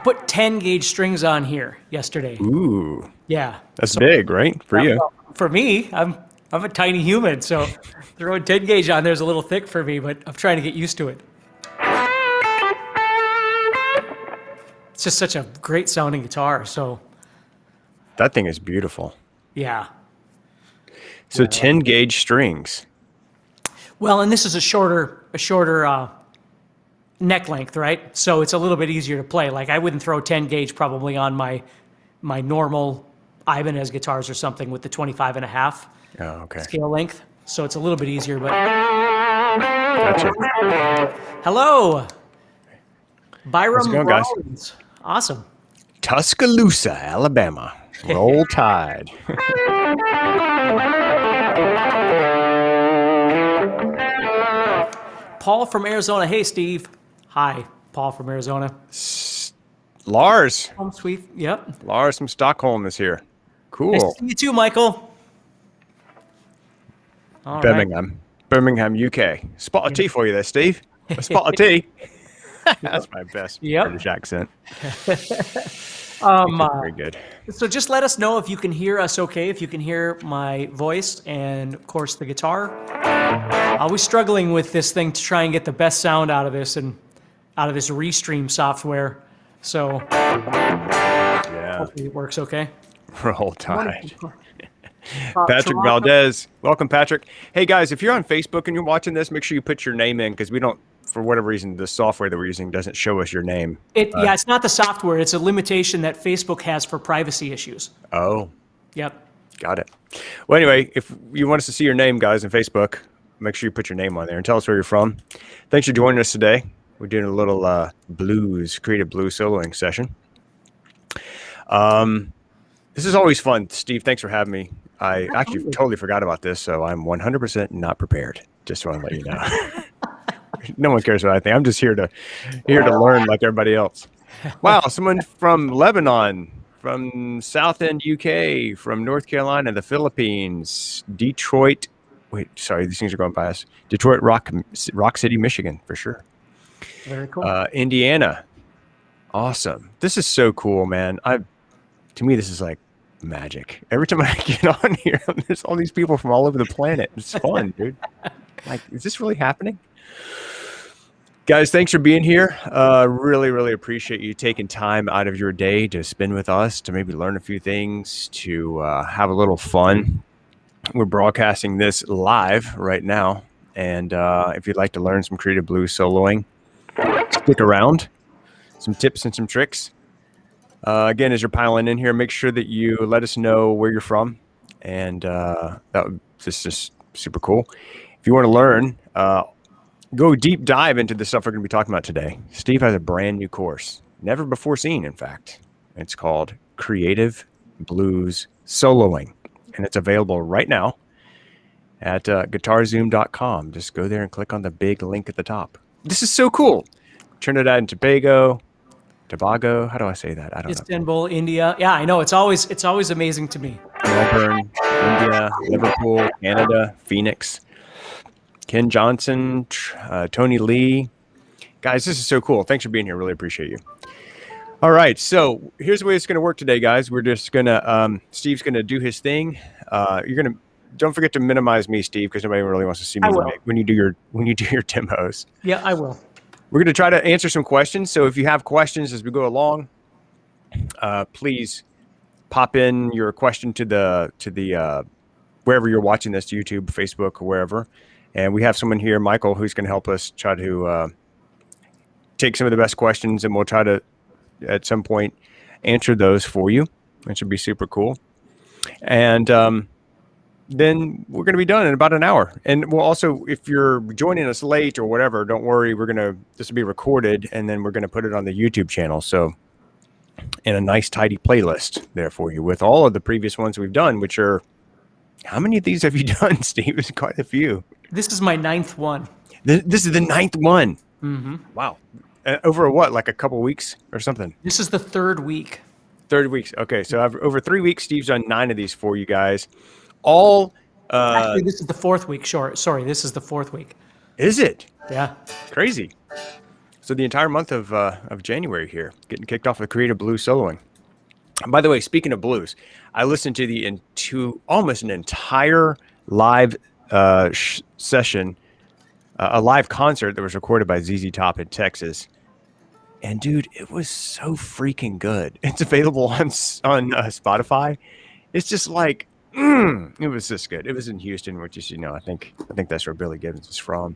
put 10 gauge strings on here yesterday. Ooh. Yeah. That's big, right? For you. Well, for me, I'm a tiny human, so throwing 10 gauge on there is a little thick for me, but I'm trying to get used to it. It's just such a great sounding guitar. So That thing is beautiful. yeah. So 10 gauge strings. Well, and this is a shorter neck length, right? So it's a little bit easier to play. Like I wouldn't throw 10 gauge probably on my normal Ibanez guitars or something with the 25 and a half scale length. So it's a little bit easier, but. Gotcha. Hello. Byram How's it going, guys? Rollins. Awesome. Tuscaloosa, Alabama. Roll Tide. Paul from Arizona. Hey, Steve. Hi, Paul from Arizona. Lars. Home sweet. Yep. Lars from Stockholm is here. Cool. Nice to see you too, Michael. All right. Birmingham, UK. Spot of tea for you there, Steve. A spot of tea. That's my best British accent. Very good. So just let us know if you can hear us okay, if you can hear my voice and, of course, the guitar. I was struggling with this thing to try and get the best sound out of this and out of this Restream software. So hopefully it works okay. Roll Tide. Patrick Valdez. Welcome, Patrick. Hey, guys, if you're on Facebook and you're watching this, make sure you put your name in because we don't, for whatever reason, the software that we're using doesn't show us your name. It's not the software. It's a limitation that Facebook has for privacy issues. Oh. Yep. Got it. Well, anyway, if you want us to see your name, guys, on Facebook, make sure you put your name on there and tell us where you're from. Thanks for joining us today. We're doing a little creative blues soloing session. This is always fun. Steve, thanks for having me. I actually totally forgot about this, so I'm 100% not prepared. Just want to let you know. No one cares what I think. I'm just here to learn like everybody else. Wow, someone from Lebanon, from South End, UK, from North Carolina, the Philippines, Detroit. Wait, sorry, these things are going by us. Detroit, Rock City, Michigan, for sure. Very cool. Indiana. Awesome. This is so cool, man. To me, this is like magic. Every time I get on here, there's all these people from all over the planet. It's fun, dude. Like, is this really happening? Guys, thanks for being here. Really, really appreciate you taking time out of your day to spend with us, to maybe learn a few things, to have a little fun. We're broadcasting this live right now. And if you'd like to learn some creative blues soloing, stick around. Some tips and some tricks. Again, as you're piling in here, make sure that you let us know where you're from. And this is just super cool. If you want to learn, go deep dive into the stuff we're going to be talking about today. Steve has a brand new course, never before seen, in fact. It's called Creative Blues Soloing. And it's available right now at guitarzoom.com. Just go there and click on the big link at the top. This is so cool. Trinidad and Tobago. How do I say that? I don't know. Istanbul, India. Yeah, I know. It's always amazing to me. Melbourne, India, Liverpool, Canada, Phoenix. Ken Johnson, Tony Lee. Guys, this is so cool. Thanks for being here. Really appreciate you. All right, so here's the way it's going to work today, guys. We're just going to, Steve's going to do his thing. Don't forget to minimize me, Steve, because nobody really wants to see me when you do your demos. Yeah, I will. We're going to try to answer some questions. So if you have questions as we go along, please pop in your question to the wherever you're watching this, YouTube, Facebook, or wherever. And we have someone here, Michael, who's going to help us try to take some of the best questions, and we'll try to, at some point, answer those for you. It should be super cool. And then we're going to be done in about an hour. And we'll also, if you're joining us late or whatever, don't worry. This will be recorded, and then we're going to put it on the YouTube channel. So in a nice, tidy playlist there for you with all of the previous ones we've done, which are, how many of these have you done, Steve? It's quite a few. This is my 9th one. This is the 9th one. Mm-hmm. Wow. Over what, like a couple weeks or something? This is the 3rd week. 3rd week. Okay. So over 3 weeks, Steve's done 9 of these for you guys. All actually, this is the 4th week. Sorry, this is the 4th week. Is it? Yeah. Crazy. So the entire month of January here, getting kicked off with creative blues soloing. And by the way, speaking of blues, I listened to almost an entire live session, a live concert that was recorded by ZZ Top in Texas. And dude, it was so freaking good. It's available on Spotify. It's just like, it was just good. It was in Houston, which is, I think that's where Billy Gibbons is from.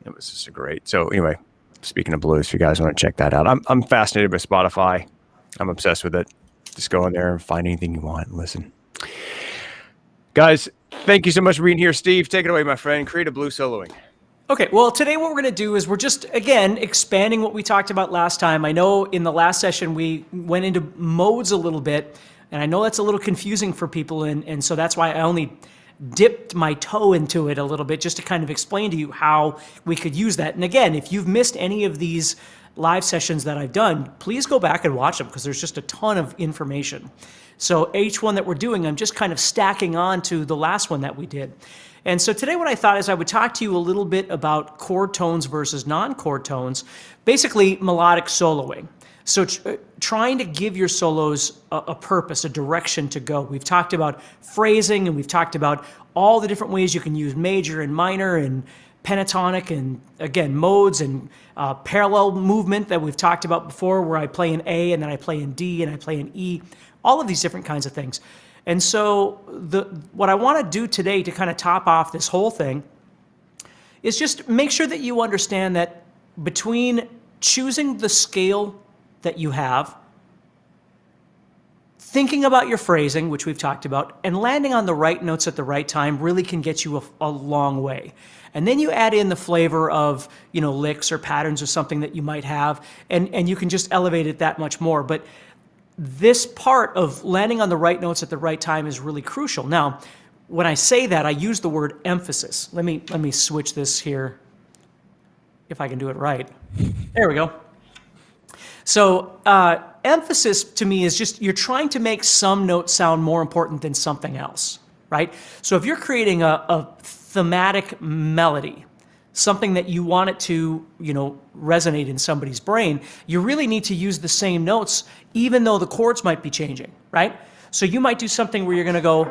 It was just a great. So anyway, speaking of blues, if you guys want to check that out, I'm fascinated by Spotify. I'm obsessed with it. Just go in there and find anything you want and listen. Guys, thank you so much for being here. Steve, take it away, my friend. Creative blues soloing. Okay, well, today what we're going to do is we're just, again, expanding what we talked about last time. I know in the last session we went into modes a little bit, and I know that's a little confusing for people, and so that's why I only dipped my toe into it a little bit just to kind of explain to you how we could use that. And again, if you've missed any of these live sessions that I've done, please go back and watch them because there's just a ton of information. So each one that we're doing, I'm just kind of stacking on to the last one that we did. And so today what I thought is I would talk to you a little bit about chord tones versus non-chord tones, basically melodic soloing. So trying to give your solos a purpose, a direction to go. We've talked about phrasing, and we've talked about all the different ways you can use major and minor and pentatonic, and again, modes and parallel movement that we've talked about before, where I play in A and then I play in D and I play in E, all of these different kinds of things. And so what I want to do today to kind of top off this whole thing is just make sure that you understand that between choosing the scale that you have, thinking about your phrasing, which we've talked about, and landing on the right notes at the right time really can get you a long way. And then you add in the flavor of, licks or patterns or something that you might have, and you can just elevate it that much more. But this part of landing on the right notes at the right time is really crucial. Now, when I say that, I use the word emphasis. Let me switch this here, if I can do it right. There we go. So emphasis to me is just you're trying to make some note sound more important than something else, right? So if you're creating a thematic melody, something that you want it to, resonate in somebody's brain, you really need to use the same notes, even though the chords might be changing, right? So you might do something where you're going to go,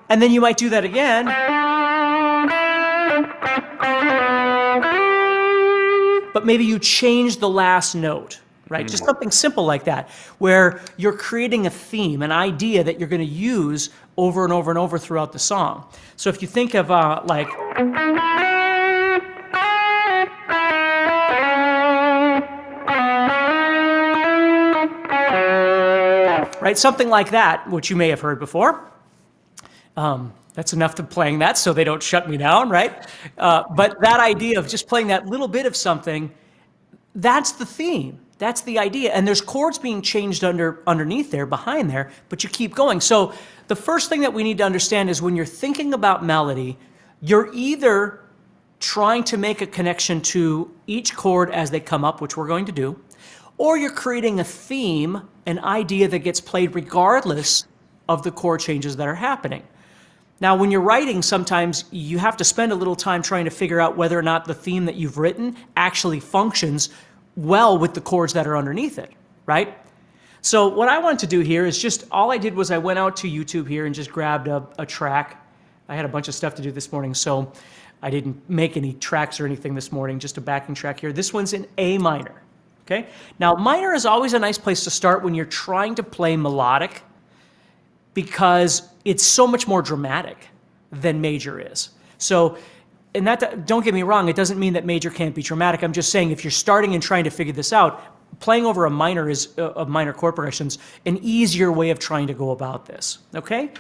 and then you might do that again, but maybe you change the last note, right? Just something simple like that, where you're creating a theme, an idea that you're going to use over and over and over throughout the song. So if you think of right, something like that, which you may have heard before. That's enough to playing that so they don't shut me down, right? But that idea of just playing that little bit of something, that's the theme. That's the idea. And there's chords being changed underneath there, behind there, but you keep going. So the first thing that we need to understand is when you're thinking about melody, you're either trying to make a connection to each chord as they come up, which we're going to do, or you're creating a theme, an idea that gets played regardless of the chord changes that are happening. Now, when you're writing, sometimes you have to spend a little time trying to figure out whether or not the theme that you've written actually functions well with the chords that are underneath it, right? So what I wanted to do here is just, all I did was I went out to YouTube here and just grabbed a track. I had a bunch of stuff to do this morning, so I didn't make any tracks or anything this morning, just a backing track here. This one's in A minor, okay? Now, minor is always a nice place to start when you're trying to play melodic because it's so much more dramatic than major is. So, and that, don't get me wrong, it doesn't mean that major can't be dramatic. I'm just saying if you're starting and trying to figure this out, playing over a minor chord progression's an easier way of trying to go about this, okay?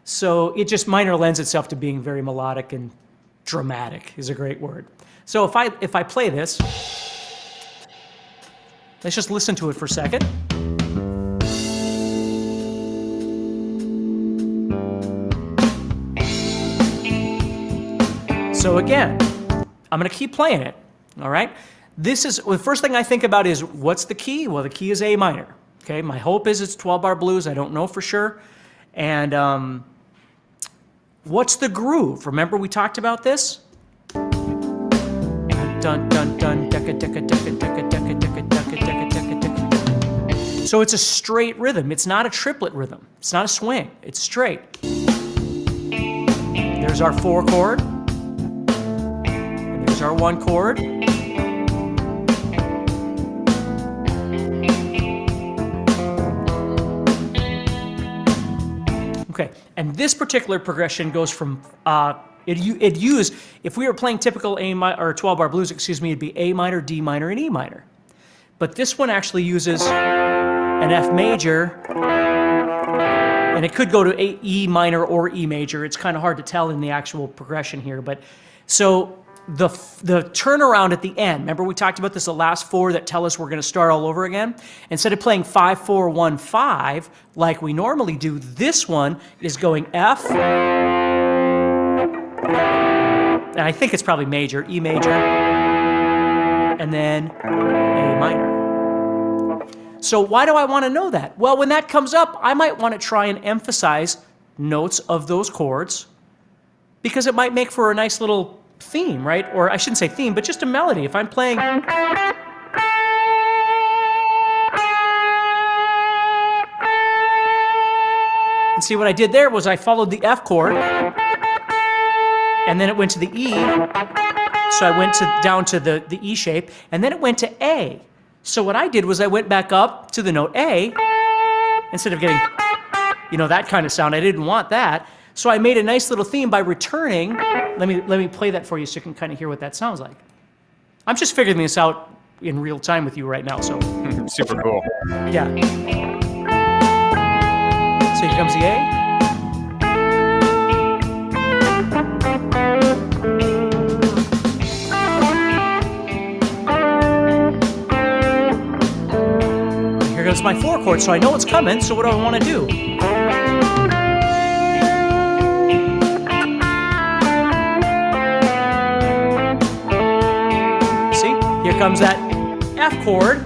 So it just, minor lends itself to being very melodic, and dramatic is a great word. So if I play this, let's just listen to it for a second. So again, I'm going to keep playing it, all right? This is, the first thing I think about is, what's the key? Well, the key is A minor, okay? My hope is it's 12-bar blues. I don't know for sure. And What's the groove? Remember we talked about this? Dun, dun, dun, decka, decka, decka, decka, decka, decka, decka, decka, decka, decka. So it's a straight rhythm. It's not a triplet rhythm. It's not a swing. It's straight. There's our 4 chord. And there's our 1 chord. Okay, and this particular progression goes from, if we were playing typical A minor, or 12-bar blues, excuse me, it'd be A minor, D minor, and E minor. But this one actually uses an F major, and it could go to E minor or E major. It's kind of hard to tell in the actual progression here, but so the turnaround at the end, remember we talked about this, the last 4 that tell us we're going to start all over again? Instead of playing 5, 4, 1, 5 like we normally do, this one is going F, and I think it's probably major, E major, and then A minor. So why do I want to know that? Well, when that comes up, I might want to try and emphasize notes of those chords because it might make for a nice little theme, right? Or I shouldn't say theme, but just a melody. If I'm playing... And see what I did there was I followed the F chord, and then it went to the E, so I went down to the E shape, and then it went to A. So what I did was I went back up to the note A, instead of getting, that kind of sound. I didn't want that. So I made a nice little theme by returning. Let me play that for you so you can kind of hear what that sounds like. I'm just figuring this out in real time with you right now, so. Super cool. Yeah. So here comes the A. Here goes my 4 chord, so I know it's coming, so what do I want to do? Here comes that F chord.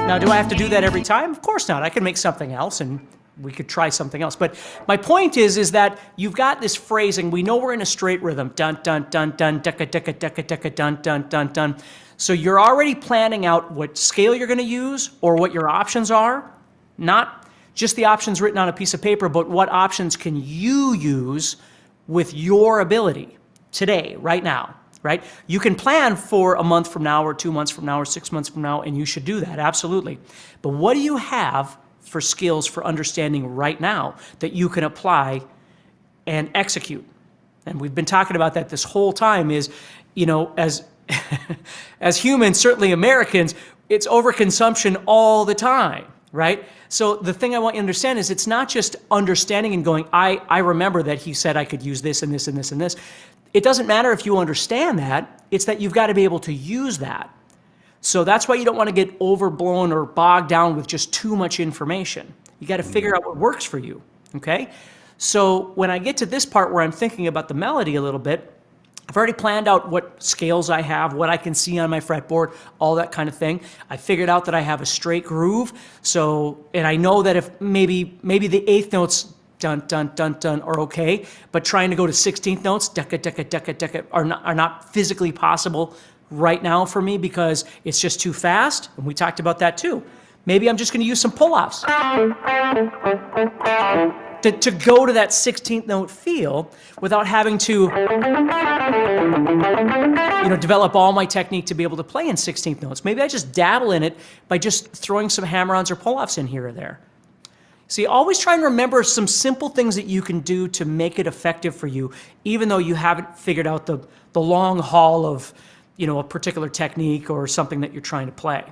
Now, do I have to do that every time? Of course not. I can make something else, and we could try something else. But my point is that you've got this phrasing. We know we're in a straight rhythm. Dun, dun, dun, dun, decka, decka, decka, decka, dun, dun, dun, dun. So you're already planning out what scale you're going to use or what your options are. Not just the options written on a piece of paper, but what options can you use with your ability today, right now, right? You can plan for a month from now or 2 months from now or 6 months from now, and you should do that, absolutely. But what do you have for skills for understanding right now that you can apply and execute? And we've been talking about that this whole time is, as, as humans, certainly Americans, it's overconsumption all the time, right? So the thing I want you to understand is it's not just understanding and going, I remember that he said I could use this and this and this and this. It doesn't matter if you understand that, it's that you've got to be able to use that. So that's why you don't want to get overblown or bogged down with just too much information. You got to figure out what works for you, okay? So when I get to this part where I'm thinking about the melody a little bit, I've already planned out what scales I have, what I can see on my fretboard, all that kind of thing. I figured out that I have a straight groove. So, and I know that if maybe the 8th notes, dun, dun, dun, dun, are okay, but trying to go to 16th notes, decka, decka, decka, decka, are not physically possible right now for me because it's just too fast. And we talked about that too. Maybe I'm just going to use some pull-offs to go to that 16th note feel without having to develop all my technique to be able to play in 16th notes. Maybe I just dabble in it by just throwing some hammer-ons or pull-offs in here or there. See, always try and remember some simple things that you can do to make it effective for you, even though you haven't figured out the long haul of a particular technique or something that you're trying to play.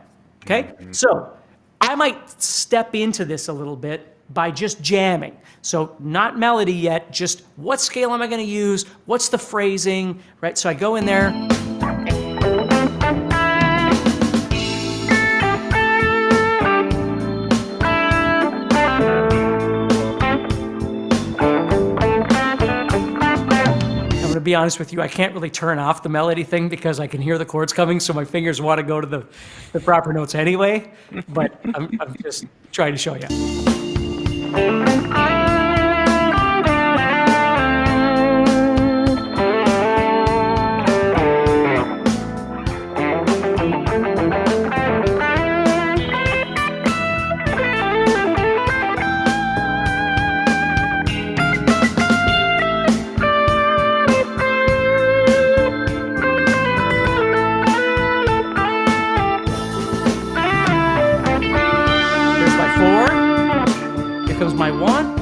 Okay? Mm-hmm. So I might step into this a little bit by just jamming. So not melody yet, just what scale am I going to use? What's the phrasing, right? So I go in there. be honest with you, I can't really turn off the melody thing because I can hear the chords coming, so my fingers want to go to the proper notes anyway. But I'm just trying to show you. Comes my 1.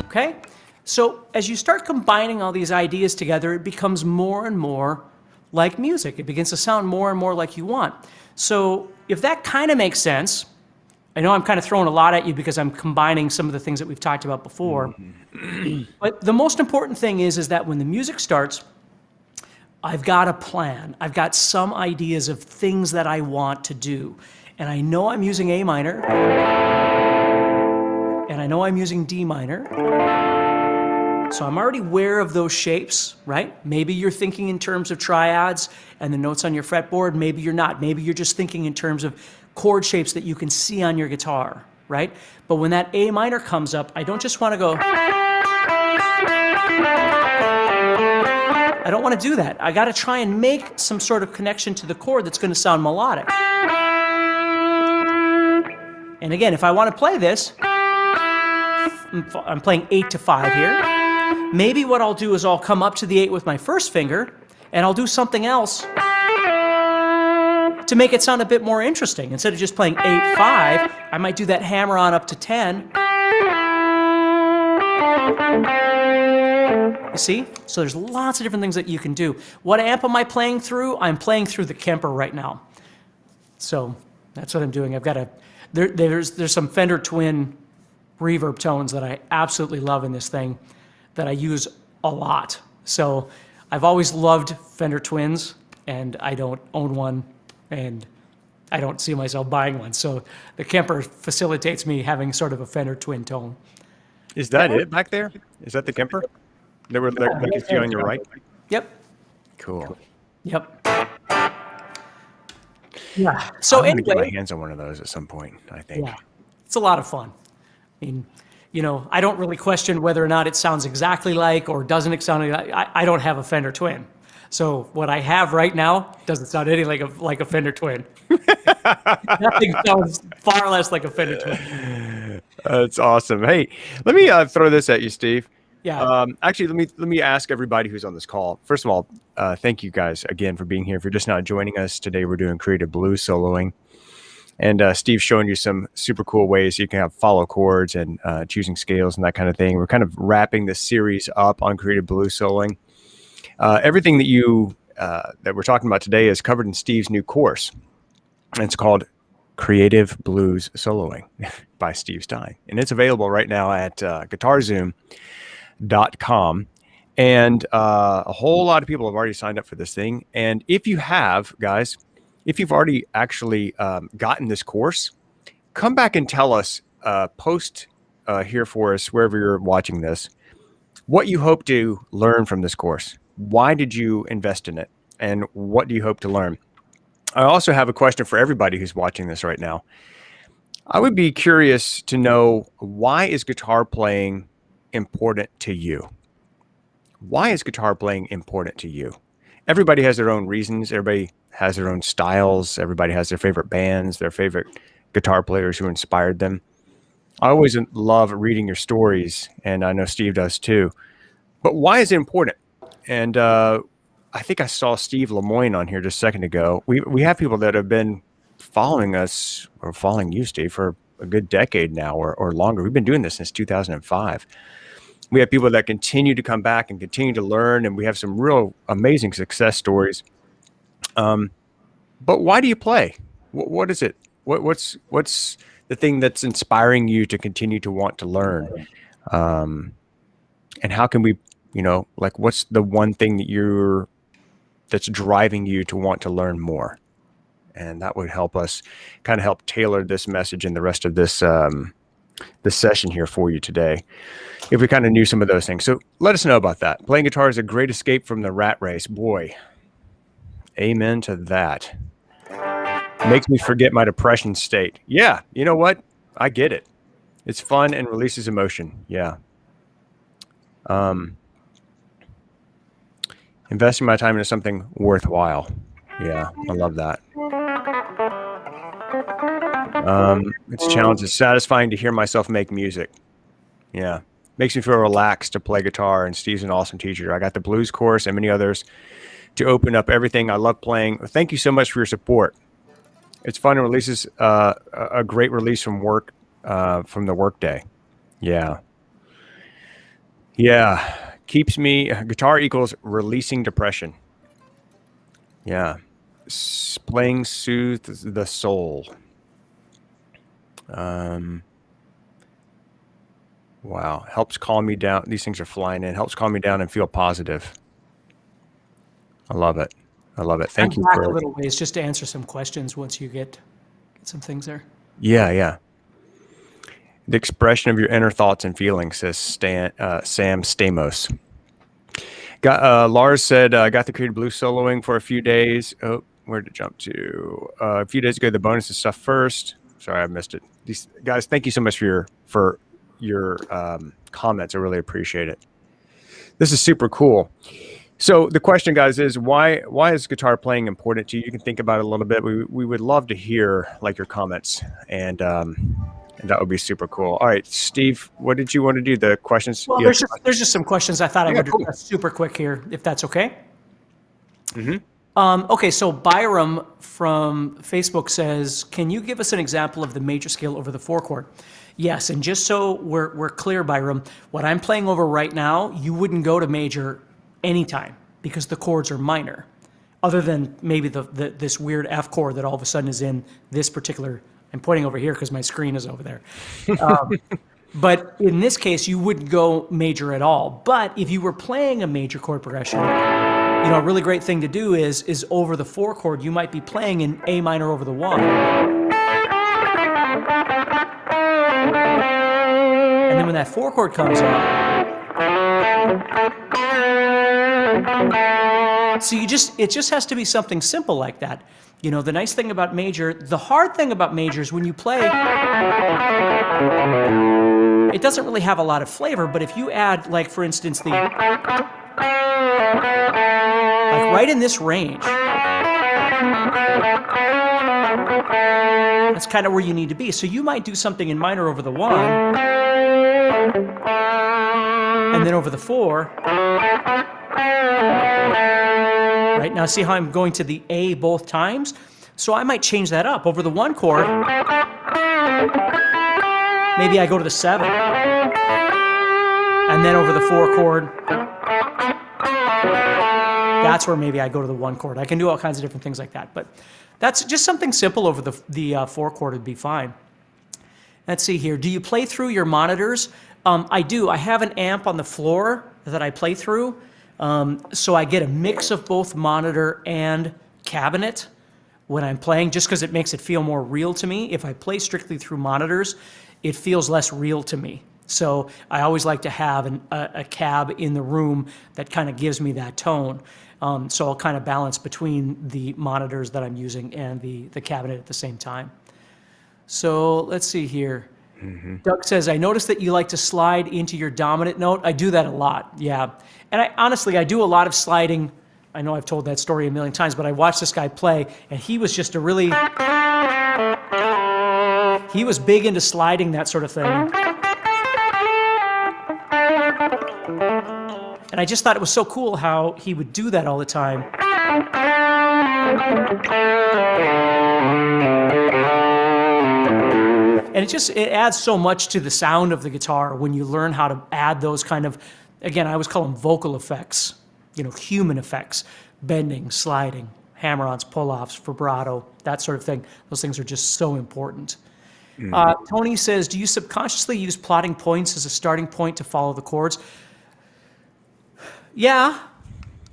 Okay, so as you start combining all these ideas together, it becomes more and more like music. It begins to sound more and more like you want. So if that kind of makes sense, I know I'm kind of throwing a lot at you because I'm combining some of the things that we've talked about before. But the most important thing is that when the music starts, I've got a plan. I've got some ideas of things that I want to do. And I know I'm using A minor. And I know I'm using D minor. So I'm already aware of those shapes, right? Maybe you're thinking in terms of triads and the notes on your fretboard. Maybe you're not. Maybe you're just thinking in terms of chord shapes that you can see on your guitar, right? But when that A minor comes up, I don't just want to go. I don't want to do that. I got to try and make some sort of connection to the chord that's going to sound melodic. And again, if I want to play this, I'm playing 8 to 5 here. Maybe what I'll do is I'll come up to the 8 with my first finger, and I'll do something else to make it sound a bit more interesting. Instead of just playing 8, 5, I might do that hammer on up to 10. You see? So there's lots of different things that you can do. What amp am I playing through? I'm playing through the Kemper right now. So that's what I'm doing. I've got there's some Fender Twin reverb tones that I absolutely love in this thing that I use a lot. So I've always loved Fender Twins, and I don't own one, and I don't see myself buying one. So the Kemper facilitates me having sort of a Fender Twin tone. Is that it back there? Is that the Kemper? That you see on your right? Yep. Cool. Yep. Yeah. So I'm gonna get my anyway, hands on one of those at some point, I think. yeah, it's a lot of fun. I mean, you know, I don't really question whether or not it sounds exactly like or doesn't sound like. I don't have a Fender Twin. So what I have right now doesn't sound anything like a Fender Twin. Nothing sounds far less like a Fender Twin. That's awesome. Hey, let me throw this at you, Steve. Yeah. Actually, let me ask everybody who's on this call. First of all, thank you guys again for being here. If you're just now joining us today, we're doing creative blues soloing, and Steve's showing you some super cool ways you can have follow chords and choosing scales and that kind of thing. We're kind of wrapping this series up on creative blues soloing. Everything that we're talking about today is covered in Steve's new course, and it's called Creative Blues Soloing by Steve Stine, and it's available right now at GuitarZoom.com. And a whole lot of people have already signed up for this thing. And if you have, guys, if you've already actually gotten this course, come back and tell us, post here for us, wherever you're watching this, what you hope to learn from this course. Why did you invest in it? And what do you hope to learn? I also have a question for everybody who's watching this right now. I would be curious to know, why is guitar playing important to you? Why is guitar playing important to you? Everybody has their own reasons. Everybody has their own styles. Everybody has their favorite bands, their favorite guitar players who inspired them. I always love reading your stories, and I know Steve does too. But why is it important? And I think I saw Steve Lemoyne on here just a second ago. We have people that have been following us, or following you, Steve, for a good decade now or longer. We've been doing this since 2005. We have people that continue to come back and continue to learn, and we have some real amazing success stories. But why do you play? What is it? What's the thing that's inspiring you to continue to want to learn? And how can we You know, like what's the one thing that's driving you to want to learn more? And that would help us kind of help tailor this message and the rest of this this session here for you today, if we kind of knew some of those things. So let us know about that. Playing guitar is a great escape from the rat race. Boy, amen to that. Makes me forget my depression state. Yeah, you know what? I get it. It's fun and releases emotion. Yeah. Investing my time into something worthwhile. Yeah, I love that. It's a challenge. It's satisfying to hear myself make music. Yeah. Makes me feel relaxed to play guitar, and Steve's an awesome teacher. I got the blues course and many others to open up everything. I love playing. Thank you so much for your support. It's fun and releases a great release from work, from the workday. Yeah. Yeah. Keeps me, guitar equals releasing depression. Yeah. Playing soothes the soul. Wow. Helps calm me down. These things are flying in. Helps calm me down and feel positive. I love it. I love it. Thank you back for a little ways just to answer some questions once you get some things there. Yeah, yeah. The expression of your inner thoughts and feelings, says Sam Stamos. Lars said, got the creative blues soloing for a few days. Oh, where did it jump to? A few days ago, the bonus stuff first. Sorry, I missed it. These guys, thank you so much for your comments. I really appreciate it. This is super cool. So the question, guys, is why is guitar playing important to you? You can think about it a little bit. We would love to hear like your comments, and that would be super cool. All right, Steve, what did you want to do? The questions? Well, there's just some questions I thought I would address super quick here, if that's okay. Mm-hmm. Okay, so Byram from Facebook says, can you give us an example of the major scale over the 4-chord? Yes, and just so we're clear, Byram, what I'm playing over right now, you wouldn't go to major anytime because the chords are minor, other than maybe this weird F chord that all of a sudden is in this particular. I'm pointing over here because my screen is over there. But in this case, you wouldn't go major at all. But if you were playing a major chord progression, a really great thing to do is over the 4-chord, you might be playing in A minor over the 1. And then when that 4-chord comes up, so it just has to be something simple like that. The nice thing about major, the hard thing about major is when you play, it doesn't really have a lot of flavor, but if you add, like, for instance, like right in this range, that's kind of where you need to be. So you might do something in minor over the 1, and then over the 4. Right now, see how I'm going to the A both times? So I might change that up. Over the 1 chord, maybe I go to the 7. And then over the 4 chord, that's where maybe I go to the 1 chord. I can do all kinds of different things like that. But that's just something simple over the 4 chord would be fine. Let's see here. Do you play through your monitors? I do. I have an amp on the floor that I play through. So I get a mix of both monitor and cabinet when I'm playing, just because it makes it feel more real to me. If I play strictly through monitors, it feels less real to me. So I always like to have a cab in the room that kind of gives me that tone. So I'll kind of balance between the monitors that I'm using and the cabinet at the same time. So let's see here. Mm-hmm. Doug says, I noticed that you like to slide into your dominant note. I do that a lot, yeah. And I do a lot of sliding. I know I've told that story a million times, but I watched this guy play, and he was just he was big into sliding, that sort of thing. And I just thought it was so cool how he would do that all the time. And it adds so much to the sound of the guitar when you learn how to add those kind of, again, I always call them vocal effects, human effects, bending, sliding, hammer-ons, pull-offs, vibrato, that sort of thing. Those things are just so important. Mm-hmm. Tony says, do you subconsciously use plotting points as a starting point to follow the chords? Yeah.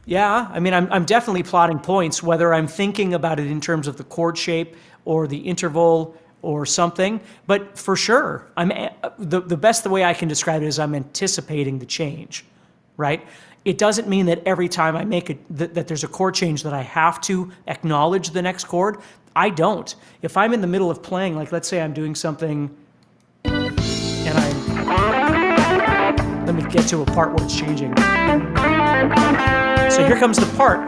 Yeah. I mean, I'm definitely plotting points, whether I'm thinking about it in terms of the chord shape or the interval or something. But for sure, the best way I can describe it is I'm anticipating the change, right? It doesn't mean that every time I make it, that there's a chord change that I have to acknowledge the next chord. I don't. If I'm in the middle of playing, like let's say I'm doing something and let me get to a part where it's changing. So here comes the part.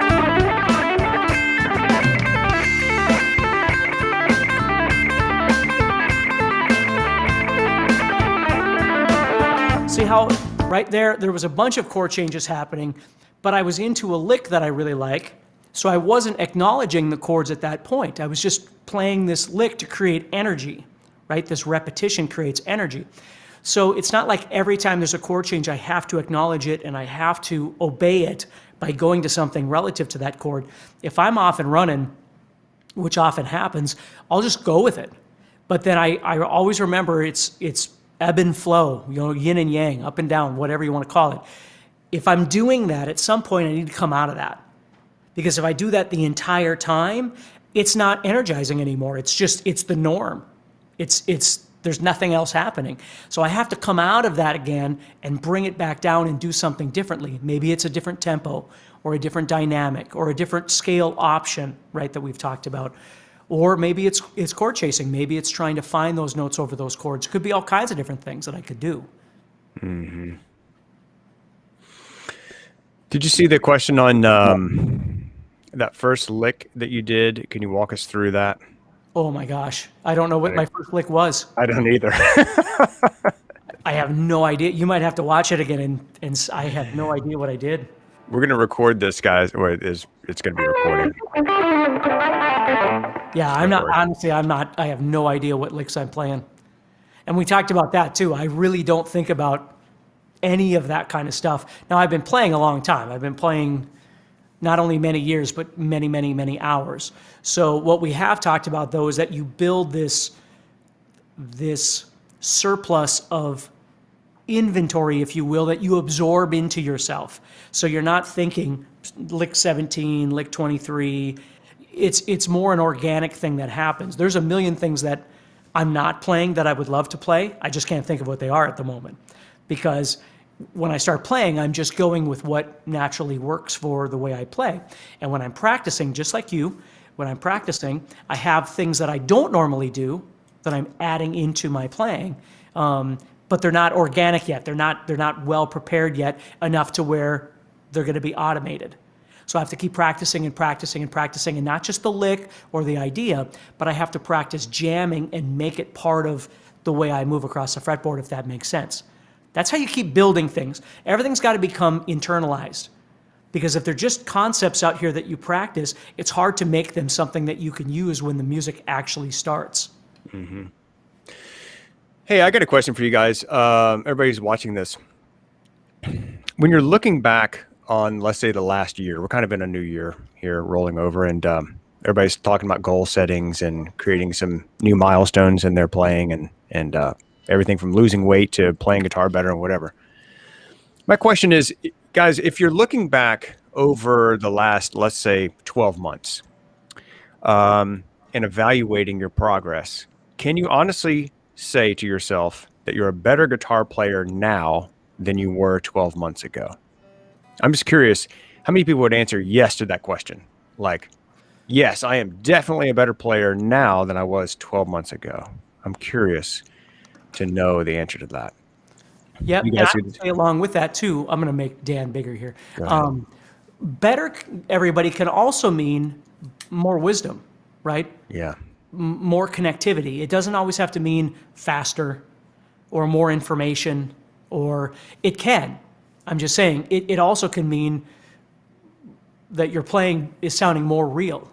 See how right there was a bunch of chord changes happening, but I was into a lick that I really like, so I wasn't acknowledging the chords at that point. I was just playing this lick to create energy, right? This repetition creates energy. So it's not like every time there's a chord change, I have to acknowledge it and I have to obey it by going to something relative to that chord. If I'm off and running, which often happens, I'll just go with it. But then I always remember it's ebb and flow, yin and yang, up and down, whatever you want to call it. If I'm doing that, at some point I need to come out of that. Because if I do that the entire time, it's not energizing anymore. It's the norm. There's nothing else happening. So I have to come out of that again and bring it back down and do something differently. Maybe it's a different tempo or a different dynamic or a different scale option, right, that we've talked about. Or maybe it's chord chasing. Maybe it's trying to find those notes over those chords. Could be all kinds of different things that I could do. Mm-hmm. Did you see the question on that first lick that you did? Can you walk us through that? Oh my gosh. I don't know what my first lick was. I don't either. I have no idea. You might have to watch it again, and I have no idea what I did. We're going to record this, guys. Or it's going to be recorded. Yeah, I have no idea what licks I'm playing. And we talked about that too. I really don't think about any of that kind of stuff. Now, I've been playing a long time. I've been playing not only many years, but many, many, many hours. So what we have talked about, though, is that you build this surplus of inventory, if you will, that you absorb into yourself. So you're not thinking lick 17, lick 23. It's more an organic thing that happens. There's a million things that I'm not playing that I would love to play. I just can't think of what they are at the moment. Because when I start playing, I'm just going with what naturally works for the way I play. And when I'm practicing, just like you, when I'm practicing, I have things that I don't normally do that I'm adding into my playing. But they're not organic yet. They're not well prepared yet enough to where they're going to be automated. So I have to keep practicing and practicing and practicing, and not just the lick or the idea, but I have to practice jamming and make it part of the way I move across the fretboard, if that makes sense. That's how you keep building things. Everything's got to become internalized, because if they're just concepts out here that you practice, it's hard to make them something that you can use when the music actually starts. Mm-hmm. Hey, I got a question for you guys. Everybody's watching this. When you're looking back on, let's say, the last year, we're kind of in a new year here rolling over, and everybody's talking about goal settings and creating some new milestones in their playing and everything from losing weight to playing guitar better and whatever. My question is, guys, if you're looking back over the last, let's say, 12 months and evaluating your progress, can you honestly say to yourself that you're a better guitar player now than you were 12 months ago? I'm just curious, how many people would answer yes to that question? Like, yes, I am definitely a better player now than I was 12 months ago. I'm curious to know the answer to that. Yep, and I would say along with that too, I'm going to make Dan bigger here. Better, everybody, can also mean more wisdom, right? Yeah. More connectivity. It doesn't always have to mean faster or more information, or it can. I'm just saying, it also can mean that your playing is sounding more real,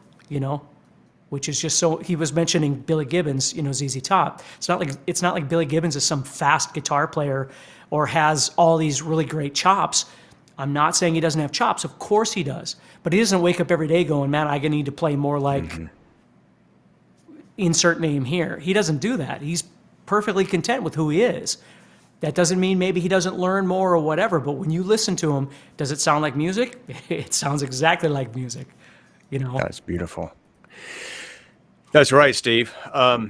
which is just so. He was mentioning Billy Gibbons, ZZ Top. It's not like Billy Gibbons is some fast guitar player or has all these really great chops. I'm not saying he doesn't have chops. Of course he does. But he doesn't wake up every day going, man, I need to play more like insert name here. He doesn't do that. He's perfectly content with who he is. That doesn't mean maybe he doesn't learn more or whatever, but when you listen to him, does it sound like music? It sounds exactly like music, you know? That's beautiful. That's right, Steve. A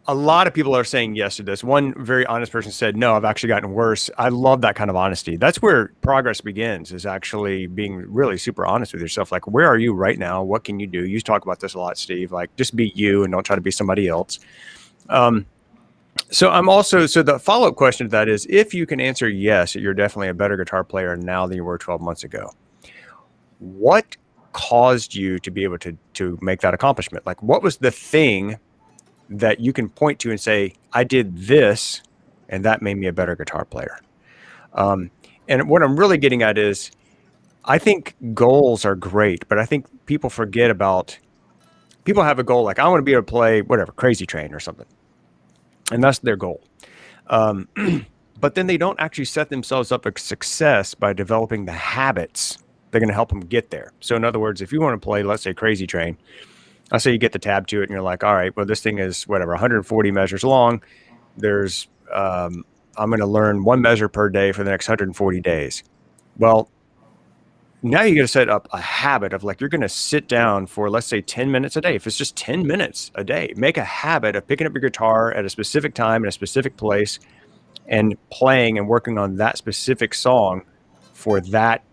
lot of people are saying yes to this. One very honest person said, no, I've actually gotten worse. I love that kind of honesty. That's where progress begins, is actually being really super honest with yourself. Like, where are you right now? What can you do? You talk about this a lot, Steve. Like, just be you and don't try to be somebody else. So the follow-up question to that is, if you can answer yes, you're definitely a better guitar player now than you were 12 months ago. What caused you to be able to make that accomplishment? Like, what was the thing that you can point to and say, I did this, and that made me a better guitar player? And what I'm really getting at is, I think goals are great, but I think people have a goal, like, I want to be able to play whatever, Crazy Train or something. And that's their goal. But then they don't actually set themselves up for success by developing the habits that are going to help them get there. So in other words, if you want to play, let's say, Crazy Train, let's say you get the tab to it and you're like, all right, well, this thing is whatever, 140 measures long. There's, I'm going to learn one measure per day for the next 140 days. Well, now you're going to set up a habit of, like, you're going to sit down for, let's say, 10 minutes a day. If it's just 10 minutes a day, make a habit of picking up your guitar at a specific time in a specific place and playing and working on that specific song for that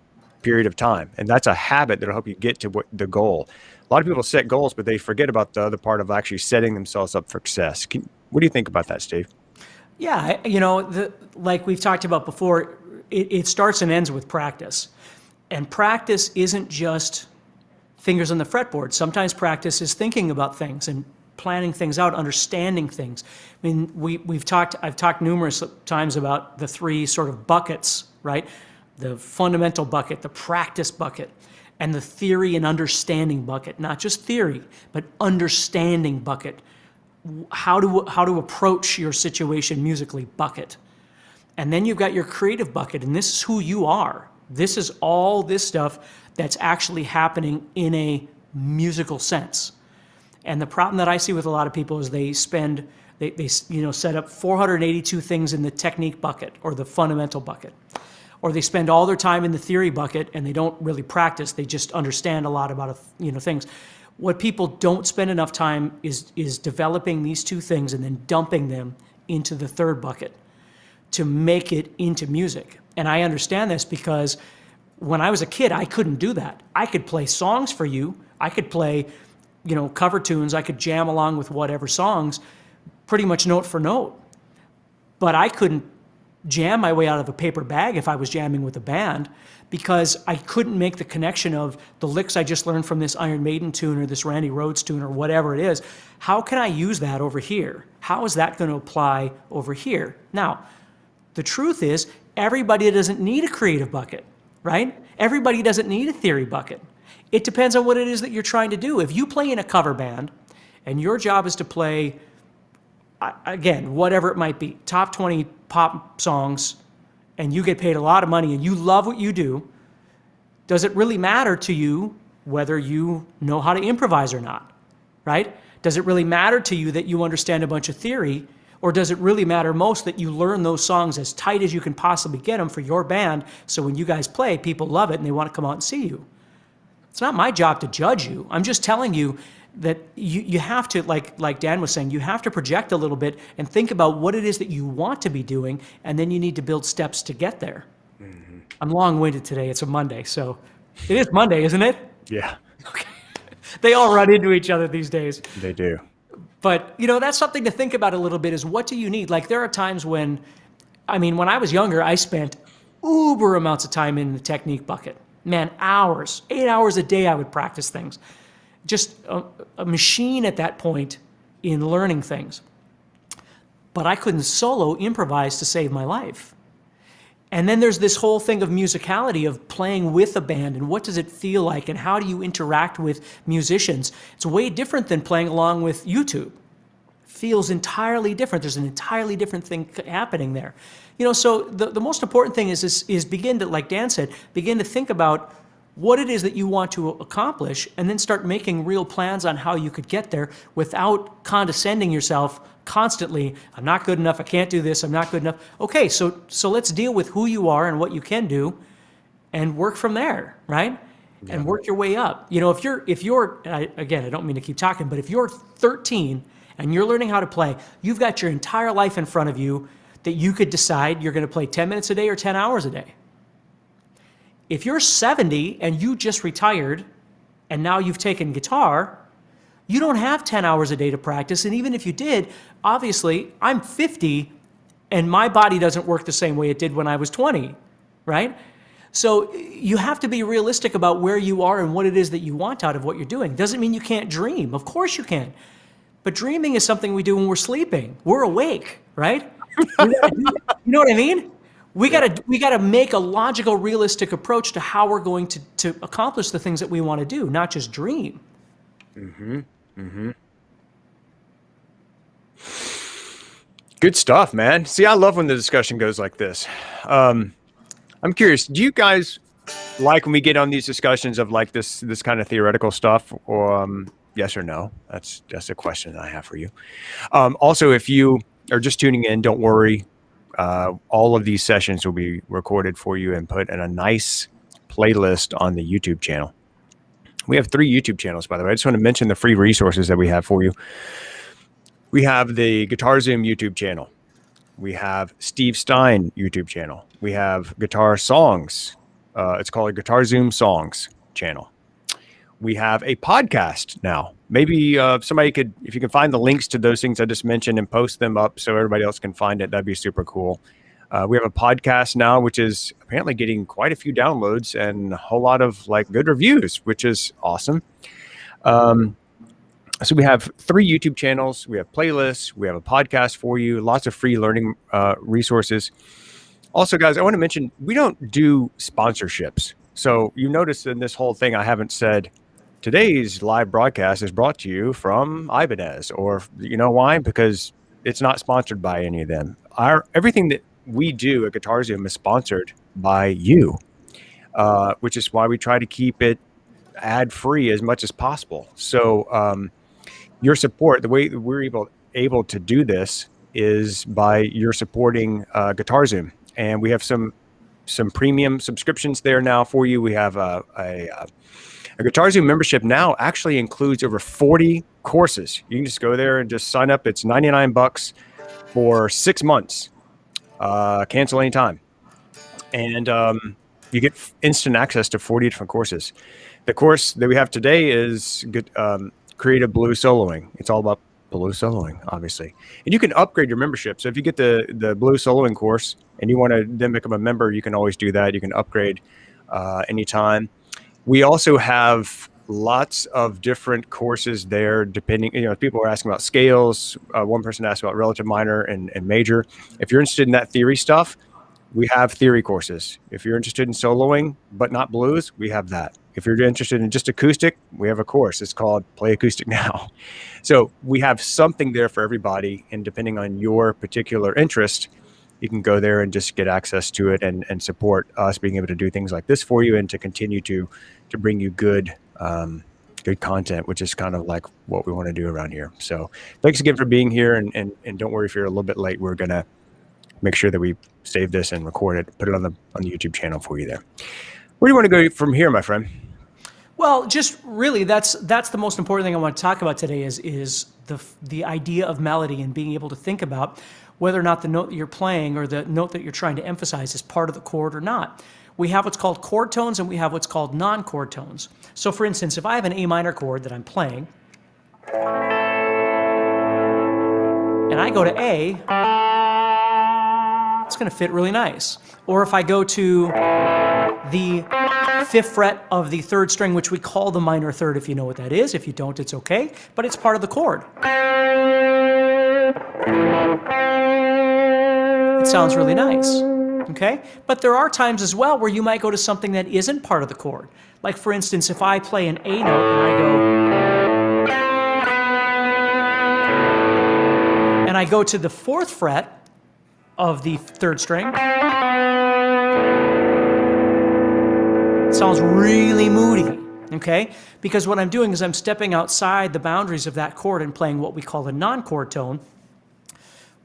period of time. And that's a habit that'll help you get to the goal. A lot of people set goals, but they forget about the other part of actually setting themselves up for success. What do you think about that, Steve? Yeah, you know, like we've talked about before, it starts and ends with practice. And practice isn't just fingers on the fretboard. Sometimes practice is thinking about things and planning things out, understanding things. I mean, I've talked numerous times about the three sort of buckets, right? The fundamental bucket, the practice bucket, and the theory and understanding bucket. Not just theory, but understanding bucket. How to approach your situation musically bucket. And then you've got your creative bucket, and this is who you are. This is all this stuff that's actually happening in a musical sense. And the problem that I see with a lot of people is they set up 482 things in the technique bucket or the fundamental bucket. Or they spend all their time in the theory bucket and they don't really practice. They just understand a lot about things. What people don't spend enough time is developing these two things and then dumping them into the third bucket to make it into music. And I understand this because when I was a kid, I couldn't do that. I could play songs for you. I could play, cover tunes. I could jam along with whatever songs, pretty much note for note. But I couldn't jam my way out of a paper bag if I was jamming with a band because I couldn't make the connection of the licks I just learned from this Iron Maiden tune or this Randy Rhoads tune or whatever it is. How can I use that over here? How is that going to apply over here? Now, the truth is, everybody doesn't need a creative bucket, right? Everybody doesn't need a theory bucket. It depends on what it is that you're trying to do. If you play in a cover band and your job is to play, again, whatever it might be, top 20 pop songs, and you get paid a lot of money and you love what you do, does it really matter to you whether you know how to improvise or not, right? Does it really matter to you that you understand a bunch of theory? Or does it really matter most that you learn those songs as tight as you can possibly get them for your band so when you guys play, people love it and they want to come out and see you? It's not my job to judge you. I'm just telling you that you have to, like Dan was saying, you have to project a little bit and think about what it is that you want to be doing, and then you need to build steps to get there. Mm-hmm. I'm long-winded today. It's a Monday, so it is Monday, isn't it? Yeah. Okay. They all run into each other these days. They do. But, that's something to think about a little bit is what do you need? Like there are times when I was younger, I spent uber amounts of time in the technique bucket. Man, hours, 8 hours a day I would practice things. Just a machine at that point in learning things. But I couldn't solo improvise to save my life. And then there's this whole thing of musicality, of playing with a band, and what does it feel like, and how do you interact with musicians? It's way different than playing along with YouTube. Feels entirely different. There's an entirely different thing happening there. So the most important thing is begin to, like Dan said, begin to think about what it is that you want to accomplish, and then start making real plans on how you could get there without condescending yourself constantly. I'm not good enough. I can't do this. I'm not good enough. Okay, so let's deal with who you are and what you can do and work from there, right? Yeah. And work your way up. You know, if you're again, I don't mean to keep talking, but if you're 13 and you're learning how to play, you've got your entire life in front of you that you could decide you're going to play 10 minutes a day or 10 hours a day. If you're 70 and you just retired and now you've taken guitar, you don't have 10 hours a day to practice. And even if you did, obviously, I'm 50 and my body doesn't work the same way it did when I was 20, right? So you have to be realistic about where you are and what it is that you want out of what you're doing. Doesn't mean you can't dream. Of course you can. But dreaming is something we do when we're sleeping. We're awake, right? You know what I mean? We gotta make a logical, realistic approach to how we're going to accomplish the things that we want to do, not just dream. Mm-hmm. Mm-hmm. Good stuff, man. See, I love when the discussion goes like this. I'm curious, do you guys like when we get on these discussions of like this kind of theoretical stuff, or yes or no? That's a question that I have for you. Also, if you are just tuning in, don't worry. All of these sessions will be recorded for you and put in a nice playlist on the YouTube channel. We have 3 YouTube channels, by the way. I just want to mention the free resources that we have for you. We have the GuitarZoom YouTube channel. We have Steve Stine YouTube channel. We have Guitar Songs. It's called a GuitarZoom Songs channel. We have a podcast now. Maybe somebody could, if you can find the links to those things I just mentioned and post them up so everybody else can find it, that'd be super cool. We have a podcast now, which is apparently getting quite a few downloads and a whole lot of like good reviews, which is awesome. So we have 3 YouTube channels. We have playlists. We have a podcast for you. Lots of free learning resources. Also, guys, I want to mention we don't do sponsorships. So you notice in this whole thing, I haven't said today's live broadcast is brought to you from Ibanez, or you know why? Because it's not sponsored by any of them. Everything that we do at GuitarZoom is sponsored by you, which is why we try to keep it ad-free as much as possible. So your support, the way that we're able to do this is by your supporting GuitarZoom, and we have some premium subscriptions there now for you. We have a GuitarZoom membership now actually includes over 40 courses. You can just go there and just sign up. It's $99 for 6 months. Cancel anytime. And you get instant access to 40 different courses. The course that we have today is Creative Blues Soloing. It's all about blues soloing, obviously. And you can upgrade your membership. So if you get the blues soloing course and you want to then become a member, you can always do that. You can upgrade anytime. We also have lots of different courses there, depending, people are asking about scales. One person asked about relative minor and major. If you're interested in that theory stuff, we have theory courses. If you're interested in soloing, but not blues, we have that. If you're interested in just acoustic, we have a course. It's called Play Acoustic Now. So we have something there for everybody. And depending on your particular interest, you can go there and just get access to it and support us being able to do things like this for you and to continue to bring you good content, which is kind of like what we want to do around here. So thanks again for being here. And don't worry if you're a little bit late. We're going to make sure that we save this and record it, put it on the YouTube channel for you there. Where do you want to go from here, my friend? Well, just really, that's the most important thing I want to talk about today is the idea of melody and being able to think about whether or not the note that you're playing or the note that you're trying to emphasize is part of the chord or not. We have what's called chord tones and we have what's called non-chord tones. So for instance, if I have an A minor chord that I'm playing, and I go to A, it's going to fit really nice. Or if I go to the 5th fret of the 3rd string, which we call the minor third, if you know what that is. If you don't, it's okay, but it's part of the chord. It sounds really nice, okay? But there are times as well where you might go to something that isn't part of the chord. Like for instance, if I play an A note and I go to the 4th fret of the 3rd string, it sounds really moody, okay? Because what I'm doing is I'm stepping outside the boundaries of that chord and playing what we call a non-chord tone,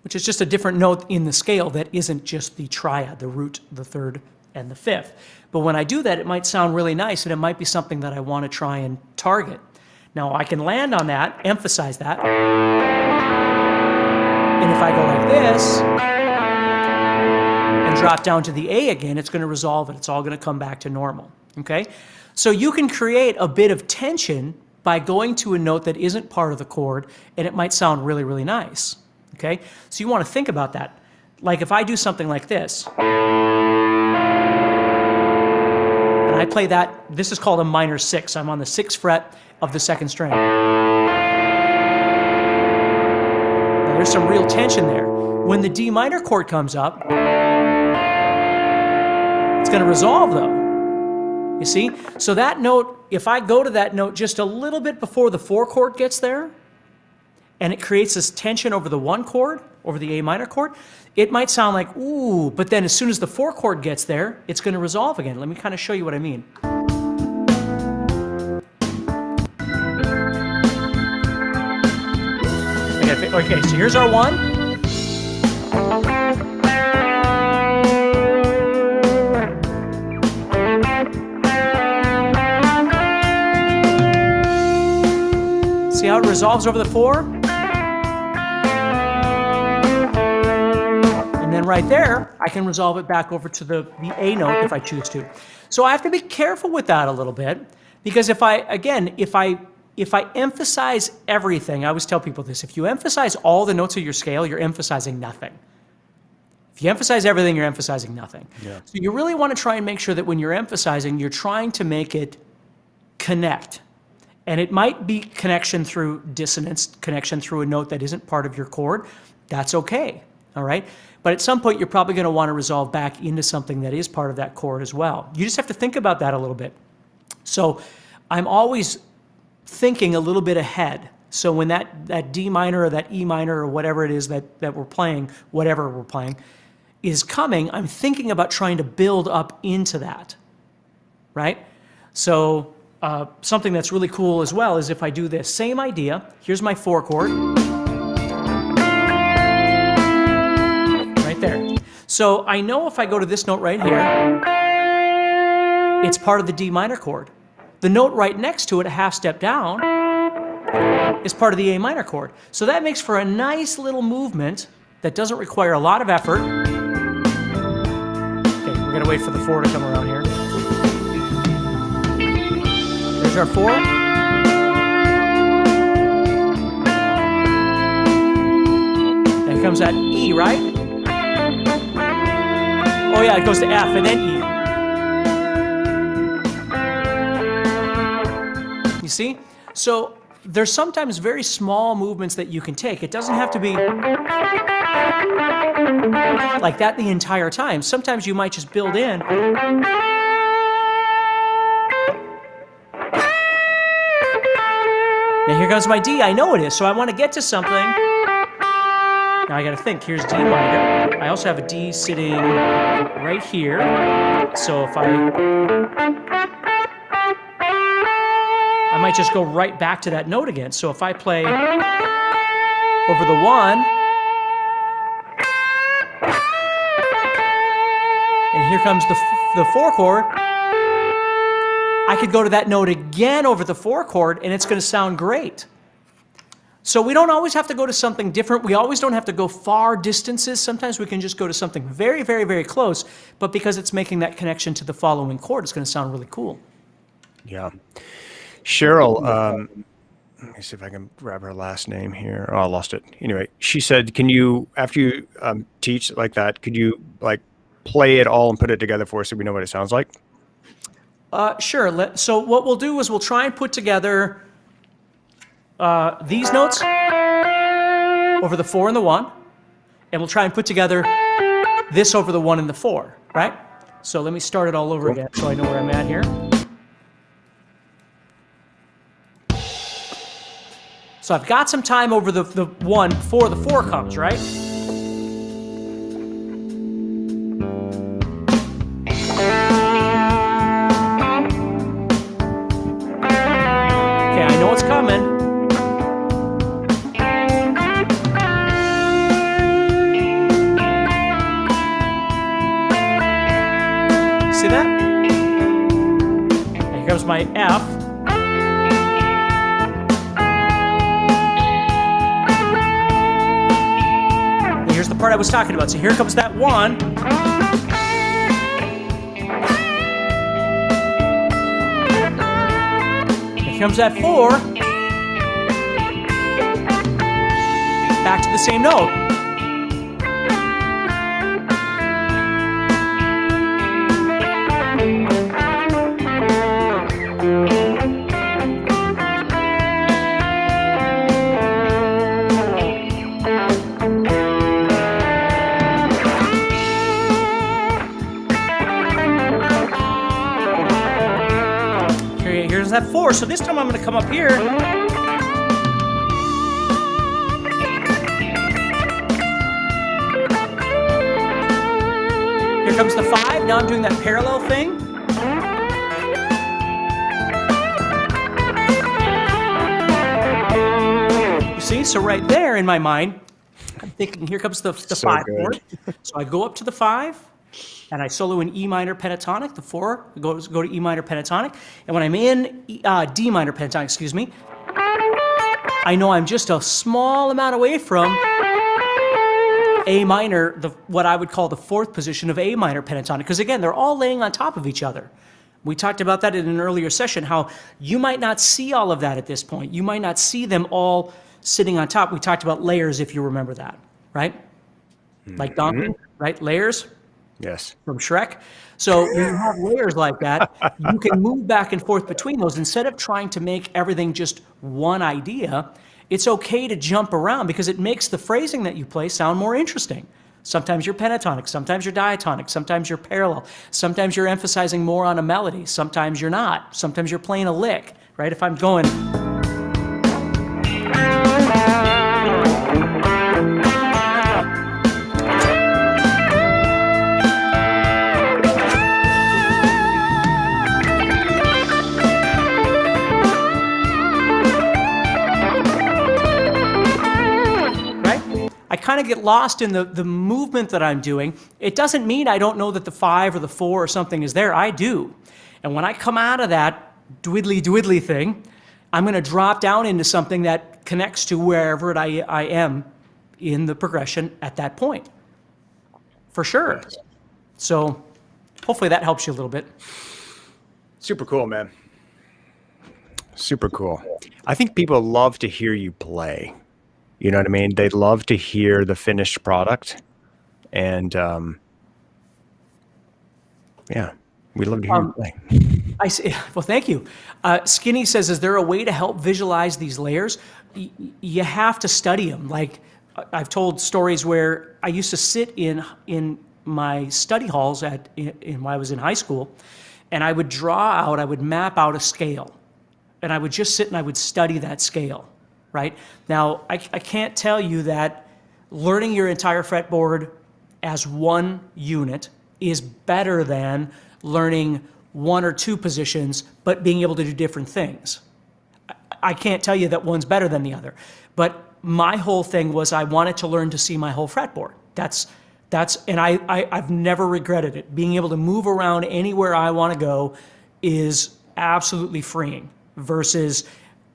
which is just a different note in the scale that isn't just the triad, the root, the third, and the fifth. But when I do that, it might sound really nice, and it might be something that I want to try and target. Now, I can land on that, emphasize that, and if I go like this, and drop down to the A again, it's going to resolve it. It's all going to come back to normal, okay? So you can create a bit of tension by going to a note that isn't part of the chord, and it might sound really, really nice, okay? So you want to think about that. Like if I do something like this, and I play that, this is called a minor 6. I'm on the 6th fret of the 2nd string. Now there's some real tension there. When the D minor chord comes up, it's going to resolve though. You see? So that note, if I go to that note just a little bit before the 4 chord gets there, and it creates this tension over the 1 chord, over the A minor chord, it might sound like, ooh, but then as soon as the 4 chord gets there, it's going to resolve again. Let me kind of show you what I mean. Okay, so here's our 1. See how it resolves over the 4? And then right there, I can resolve it back over to the A note if I choose to. So I have to be careful with that a little bit, because if I emphasize everything, I always tell people this, if you emphasize all the notes of your scale, you're emphasizing nothing. If you emphasize everything, you're emphasizing nothing. Yeah. So you really want to try and make sure that when you're emphasizing, you're trying to make it connect. And it might be connection through dissonance, connection through a note that isn't part of your chord. That's okay, all right? But at some point, you're probably going to want to resolve back into something that is part of that chord as well. You just have to think about that a little bit. So I'm always thinking a little bit ahead. So when that D minor or that E minor or whatever it is that we're playing, whatever we're playing, is coming, I'm thinking about trying to build up into that, right? So something that's really cool as well is if I do this same idea, here's my 4 chord, right there. So I know if I go to this note right here, it's part of the D minor chord. The note right next to it, a half step down, is part of the A minor chord. So that makes for a nice little movement that doesn't require a lot of effort. Okay, we're gonna wait for the 4 to come around here. There's our 4. And comes that E, right? Oh yeah, it goes to F and then E. You see? So there's sometimes very small movements that you can take. It doesn't have to be like that the entire time. Sometimes you might just build in. Now here comes my D. I know it is, so I want to get to something. Now I got to think. Here's D minor. I also have a D sitting right here. So if I might just go right back to that note again. So if I play over the 1, and here comes the 4 chord, I could go to that note again over the 4 chord, and it's going to sound great. So we don't always have to go to something different. We always don't have to go far distances. Sometimes we can just go to something very, very, very close, but because it's making that connection to the following chord, it's going to sound really cool. Yeah. Cheryl, let me see if I can grab her last name here. Oh, I lost it. Anyway, she said, can you, after you teach like that, could you like play it all and put it together for us so we know what it sounds like? Sure. So what we'll do is we'll try and put together these notes over the 4 and the 1, and we'll try and put together this over the 1 and the 4, right? So let me start it all over again so I know where I'm at here. So I've got some time over the 1 before the 4 comes, right? see that? And here comes my F. And here's the part I was talking about. So here comes that 1. Here comes that 4. Back to the same note. Here's that 4. So this time I'm going to come up here. Here comes the 5. Now I'm doing that parallel thing. You see? So right there in my mind, I'm thinking, here comes the 5 chord. So I go up to the 5. And I solo in E minor pentatonic, the 4, go to E minor pentatonic. And when I'm in D minor pentatonic, excuse me, I know I'm just a small amount away from A minor, what I would call the 4th position of A minor pentatonic. Because again, they're all laying on top of each other. We talked about that in an earlier session, how you might not see all of that at this point. You might not see them all sitting on top. We talked about layers, if you remember that, right? Like Donkey, right? Layers. Yes. From Shrek. So when you have layers like that, you can move back and forth between those. Instead of trying to make everything just one idea, it's okay to jump around because it makes the phrasing that you play sound more interesting. Sometimes you're pentatonic, sometimes you're diatonic, sometimes you're parallel, sometimes you're emphasizing more on a melody, sometimes you're not, sometimes you're playing a lick, right? If I'm going... I kind of get lost in the movement that I'm doing. It doesn't mean I don't know that the 5 or the 4 or something is there. I do. And when I come out of that dwiddly thing, I'm going to drop down into something that connects to wherever I am in the progression at that point. For sure. So hopefully that helps you a little bit. Super cool, man. Super cool. I think people love to hear you play. You know what I mean? They love to hear the finished product. And yeah, we love to hear you play. I see. Well, thank you. Skinny says, is there a way to help visualize these layers? You have to study them. Like I've told stories where I used to sit in my study halls when I was in high school, and I would I would map out a scale. And I would just sit and I would study that scale. Right? Now, I can't tell you that learning your entire fretboard as one unit is better than learning 1 or 2 positions, but being able to do different things. I can't tell you that one's better than the other. But my whole thing was I wanted to learn to see my whole fretboard. And I've never regretted it. Being able to move around anywhere I want to go is absolutely freeing versus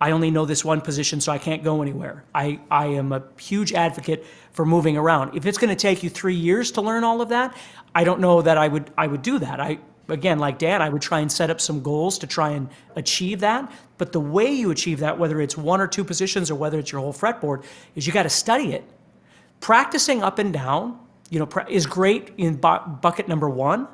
I only know this one position, so I can't go anywhere. I am a huge advocate for moving around. If it's going to take you 3 years to learn all of that, I don't know that I would do that. Again, like Dan, I would try and set up some goals to try and achieve that. But the way you achieve that, whether it's 1 or 2 positions or whether it's your whole fretboard, is you got to study it. Practicing up and down, is great in bucket number 1.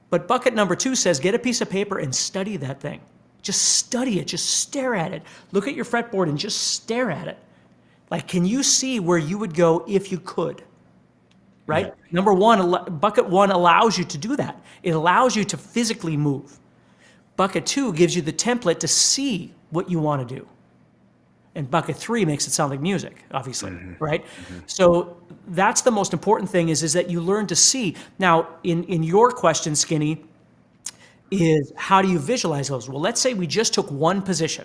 But bucket number 2 says get a piece of paper and study that thing. Just study it. Just stare at it. Look at your fretboard and just stare at it. Like, can you see where you would go if you could? Right? Yeah. Number 1, bucket 1 allows you to do that. It allows you to physically move. Bucket 2 gives you the template to see what you want to do. And bucket 3 makes it sound like music, obviously, right? So that's the most important thing is that you learn to see. Now, in your question, Skinny, is how do you visualize those? Well, let's say we just took one position,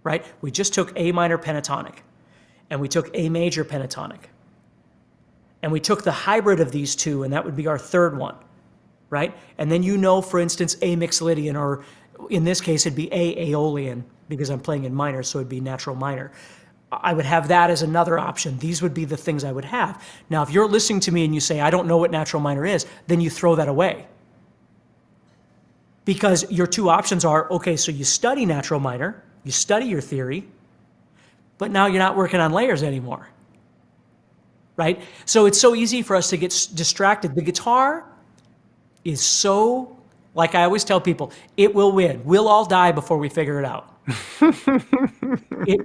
right? We just took A minor pentatonic, and we took A major pentatonic, and we took the hybrid of these two, and that would be our third one. right? And then you know, for instance, A Mixolydian, or in this case, it'd be A Aeolian, because I'm playing in minor, so it'd be natural minor. I would have that as another option. These would be the things I would have. Now, if you're listening to me and you say, I don't know what natural minor is, then you throw that away. Because your two options are, okay, so you study natural minor, you study your theory, but now you're not working on layers anymore, right? So it's so easy for us to get distracted. The guitar is so, like I always tell people, it will win. We'll all die before we figure it out.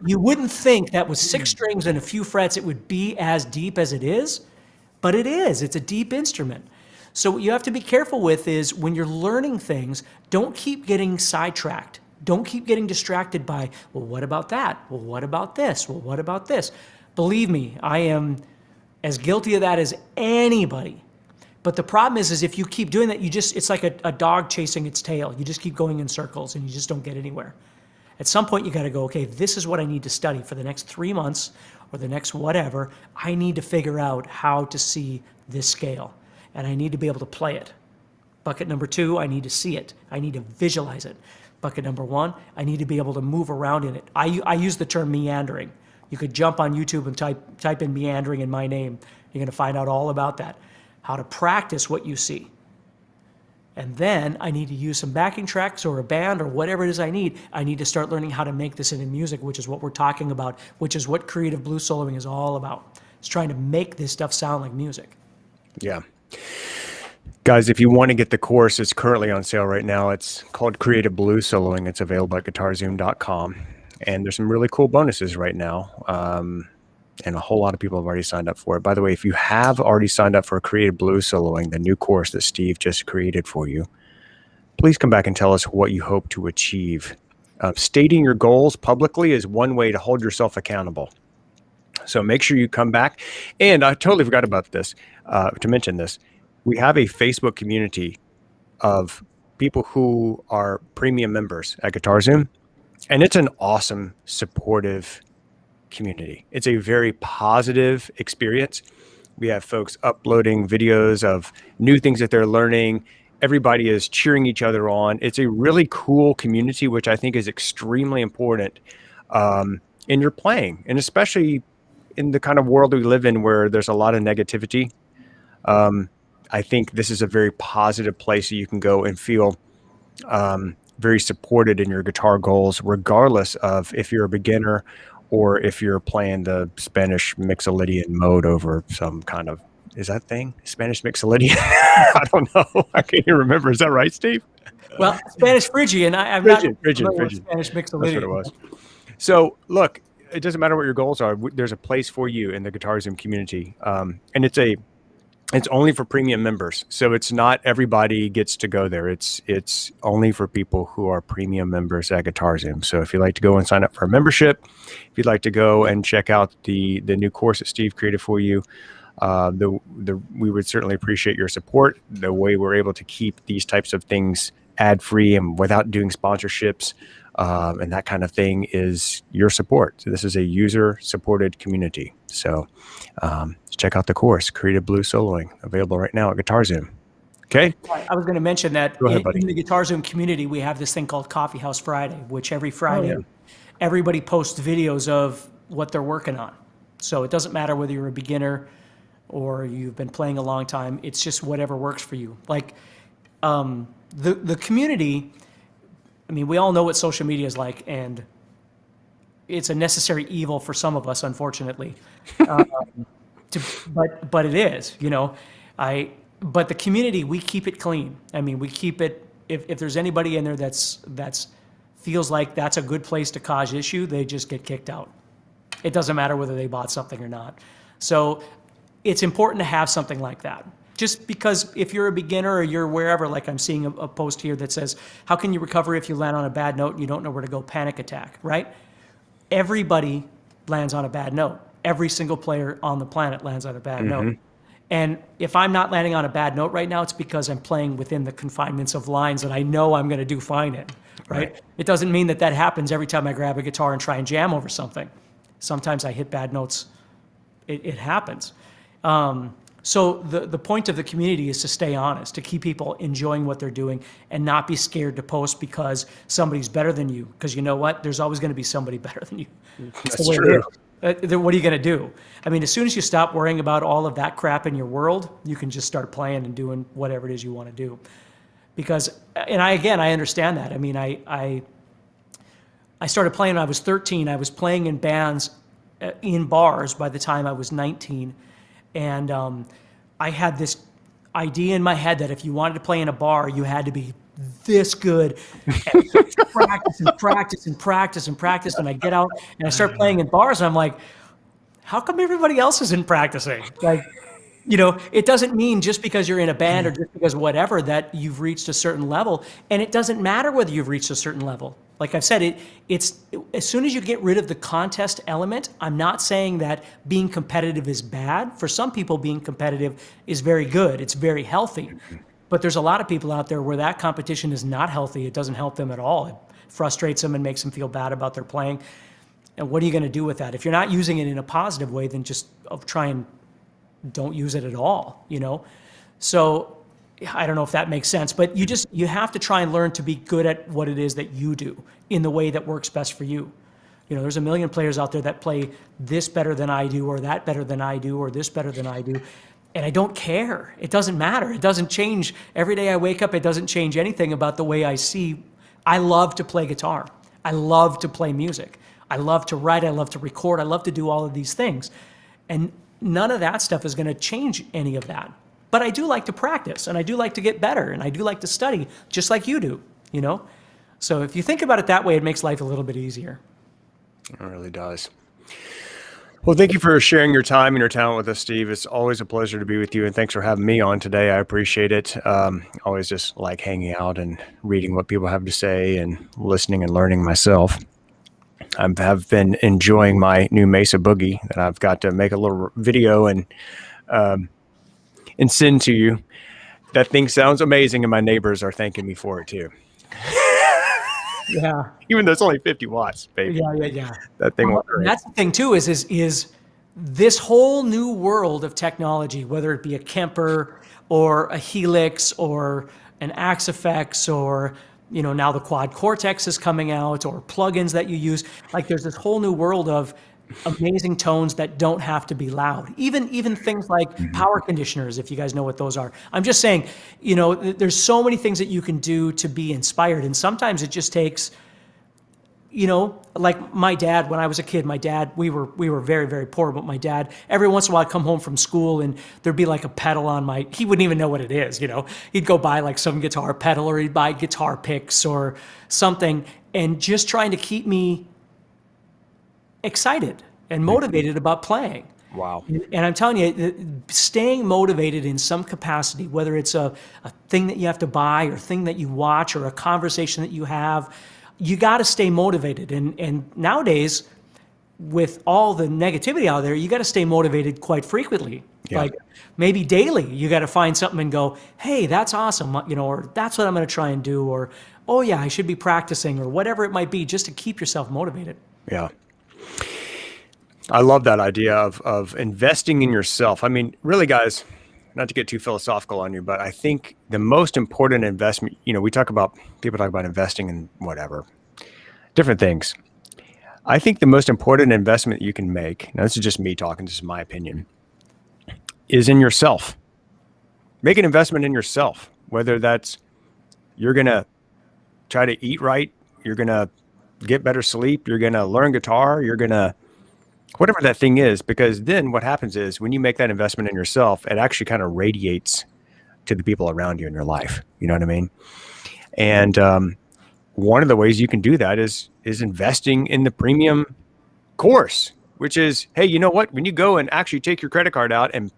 You wouldn't think that with 6 strings and a few frets, it would be as deep as it is, but it is. It's a deep instrument. So what you have to be careful with is when you're learning things, don't keep getting sidetracked. Don't keep getting distracted by, well, what about that? Well, what about this? Well, what about this? Believe me, I am as guilty of that as anybody. But the problem is if you keep doing that, it's like a dog chasing its tail. You just keep going in circles and you just don't get anywhere. At some point, you got to go, okay, this is what I need to study for the next 3 months or the next whatever. I need to figure out how to see this scale, and I need to be able to play it. Bucket number 2, I need to see it. I need to visualize it. Bucket number 1, I need to be able to move around in it. I use the term meandering. You could jump on YouTube and type in meandering in my name. You're going to find out all about that, how to practice what you see. And then I need to use some backing tracks or a band or whatever it is I need. I need to start learning how to make this into music, which is what we're talking about, which is what creative blues soloing is all about. It's trying to make this stuff sound like music. Yeah. Guys, if you want to get the course, it's currently on sale right now. It's called Creative Blues Soloing. It's available at guitarzoom.com. And there's some really cool bonuses right now. And a whole lot of people have already signed up for it. By the way, if you have already signed up for Creative Blues Soloing, the new course that Steve just created for you, please come back and tell us what you hope to achieve. Stating your goals publicly is one way to hold yourself accountable. So make sure you come back. And I totally forgot about this, to mention this. We have a Facebook community of people who are premium members at GuitarZoom, and it's an awesome, supportive community. It's a very positive experience. We have folks uploading videos of new things that they're learning. Everybody is cheering each other on. It's a really cool community, which I think is extremely important in your playing, and especially in the kind of world we live in where there's a lot of negativity. I think this is a very positive place that you can go and feel very supported in your guitar goals, regardless of if you're a beginner or if you're playing the Spanish Mixolydian mode over some kind of, is that thing? Spanish Mixolydian? I don't know. I can't even remember. Is that right, Steve? Well, Spanish Phrygian. I'm Phrygian. Spanish Mixolydian. That's what it was. So look, it doesn't matter what your goals are. There's a place for you in the GuitarZoom community. And it's only for premium members. So it's not everybody gets to go there. It's only for people who are premium members at GuitarZoom. So if you'd like to go and sign up for a membership, if you'd like to go and check out the new course that Steve created for you, we would certainly appreciate your support. The way we're able to keep these types of things ad-free and without doing sponsorships and that kind of thing is your support. So this is a user-supported community. So check out the course, Creative Blues Soloing, available right now at GuitarZoom. Okay? I was going to mention that Go ahead, buddy. in the GuitarZoom community, we have this thing called Coffee House Friday, which every Friday, everybody posts videos of what they're working on. So it doesn't matter whether you're a beginner or you've been playing a long time. It's just whatever works for you. Like the community, I mean, we all know what social media is like, and it's a necessary evil for some of us, unfortunately. But it is, you know. But the community, we keep it clean. I mean, we keep it. If there's anybody in there that's feels like that's a good place to cause issue, they just get kicked out. It doesn't matter whether they bought something or not. So it's important to have something like that. Just because if you're a beginner or you're wherever, like I'm seeing a post here that says, how can you recover if you land on a bad note and you don't know where to go? Panic attack, right? Everybody lands on a bad note. Every single player on the planet lands on a bad note. And if I'm not landing on a bad note right now, it's because I'm playing within the confinements of lines that I know I'm going to do fine in, right? It doesn't mean that happens every time I grab a guitar and try and jam over something. Sometimes I hit bad notes. It happens. So the point of the community is to stay honest, to keep people enjoying what they're doing and not be scared to post because somebody's better than you. Because you know what? There's always going to be somebody better than you. It's That's the way true. it is. What are you going to do? I mean, as soon as you stop worrying about all of that crap in your world, you can just start playing and doing whatever it is you want to do. Because, and I understand that. I mean, I started playing when I was 13. I was playing in bands in bars by the time I was 19. And I had this idea in my head that if you wanted to play in a bar, you had to be this good and practice and practice and practice and practice. And I get out and I start playing in bars and I'm like, how come everybody else isn't practicing? Like, you know, it doesn't mean just because you're in a band or just because whatever that you've reached a certain level. And it doesn't matter whether you've reached a certain level. Like I've said, it's as soon as you get rid of the contest element, I'm not saying that being competitive is bad. For some people, being competitive is very good. It's very healthy. But there's a lot of people out there where that competition is not healthy. It doesn't help them at all. It frustrates them and makes them feel bad about their playing. And what are you going to do with that? If you're not using it in a positive way, then just try and don't use it at all, you know? So I don't know if that makes sense, but you have to try and learn to be good at what it is that you do in the way that works best for you. You know, there's a million players out there that play this better than I do, or that better than I do, or this better than I do. And I don't care. It doesn't matter. It doesn't change. Every day I wake up, it doesn't change anything about the way I see. I love to play guitar. I love to play music. I love to write. I love to record. I love to do all of these things. And none of that stuff is going to change any of that. But I do like to practice, and I do like to get better, and I do like to study, just like you do, you know? So if you think about it that way, it makes life a little bit easier. It really does. Well, thank you for sharing your time and your talent with us, Steve. It's always a pleasure to be with you, and thanks for having me on today. I appreciate it. Always just like hanging out and reading what people have to say and listening and learning myself. I have been enjoying my new Mesa Boogie that I've got to make a little video and send to you. That thing sounds amazing, and my neighbors are thanking me for it too. Yeah. Even though it's only 50 watts, baby. Yeah. That thing will great. That's the thing too, is this whole new world of technology, whether it be a Kemper or a Helix or an Axe Effects or, you know, now the Quad Cortex is coming out, or plugins that you use. Like there's this whole new world of amazing tones that don't have to be loud. Even things like power conditioners, if you guys know what those are. I'm just saying, you know, there's so many things that you can do to be inspired. And sometimes it just takes, you know, like my dad, when I was a kid, my dad, we were very, very poor, but my dad, every once in a while I'd come home from school and there'd be like a pedal on he wouldn't even know what it is, you know. He'd go buy like some guitar pedal, or he'd buy guitar picks or something, and just trying to keep me excited and motivated about playing. Wow. And I'm telling you, staying motivated in some capacity, whether it's a thing that you have to buy or thing that you watch or a conversation that you have, you got to stay motivated. And nowadays, with all the negativity out there, you got to stay motivated quite frequently. Yeah. Like maybe daily, you got to find something and go, hey, that's awesome, you know, or that's what I'm going to try and do, or, oh yeah, I should be practicing, or whatever it might be, just to keep yourself motivated. Yeah. I love that idea of investing in yourself. I mean, really, guys, not to get too philosophical on you, but I think the most important investment, you know, people talk about investing in whatever, different things. I think the most important investment you can make, now this is just me talking, this is my opinion, is in yourself. Make an investment in yourself, whether that's you're going to try to eat right, you're going to get better sleep, you're going to learn guitar, you're going to whatever that thing is, because then what happens is when you make that investment in yourself, it actually kind of radiates to the people around you in your life. You know what I mean? And one of the ways you can do that is investing in the premium course, which is, hey, you know what? When you go and actually take your credit card out and